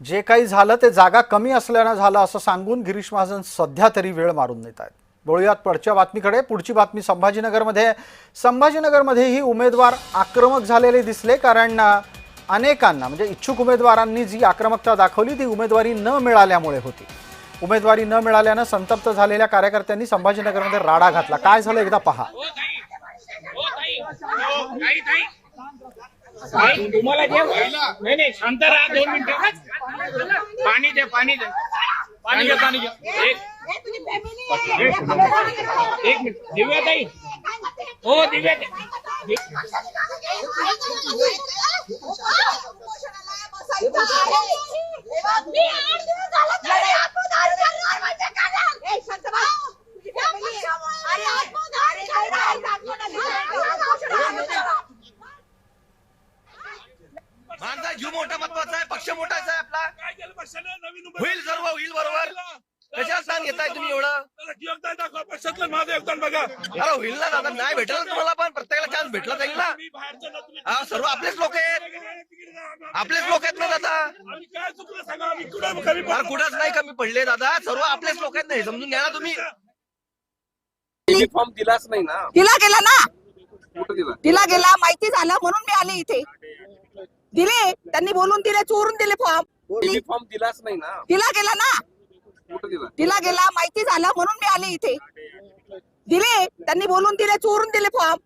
जे काही झालं ते जागा कमी असल्यानं झालं असं सांगून गिरीश महाजन सध्या तरी वेळ मारून नेत आहेत। बोलूयात पुढच्या बातमीकडे। पुढची बातमी संभाजीनगरमध्येही उमेदवार आक्रमक झालेले दिसले, कारण अनेकांना म्हणजे इच्छुक उमेदवारांनी जी आक्रमकता दाखवली ती उमेदवारी न मिळाल्यामुळे होती। उमेदवारी न मिळाल्यानं संतप्त झालेल्या कार्यकर्त्यांनी संभाजीनगरमध्ये राडा घातला। काय झालं एकदा पहा। तुम्हाला नाही शांत राहा, 2 मिनिटं पाणी दे एक मिनिट दिव्या ताई, हो दिव्या माझा जीव मोठा महत्वाचा आहे, पक्ष मोठा आहे आपला। होईल सर्व होईल बरोबर। कशा स्थान घेताय तुम्ही एवढं? योगदान दाखवा, पक्षातलं माझं योगदान बघा। अरे होईल ना दादा, नाही भेटलं ना तुम्हाला, पण प्रत्येकाला चान्स भेटला जाईल ना। हा सर्व आपलेच लोक आहेत ना दादा। काय चुकलं सांगा, आम्ही कुठं कमी अरे कुठंच नाही कमी पडले दादा, सर्व आपलेच लोक आहेत ना, हे समजून घ्या ना तुम्ही। फॉर्म दिलाच नाही ना, तिला गेला ना, कुठं दिला? तिला गेला माहिती झालं म्हणून मी आले इथे। दिले त्यांनी, बोलून दिले, चोरून दिले फॉर्म। फॉर्म दिलाच नाही ना, तिला गेला ना, कुठं दिला? तिला गेला माहिती झालं म्हणून मी आले इथे। दिले त्यांनी, बोलून दिले, चोरून दिले फॉर्म।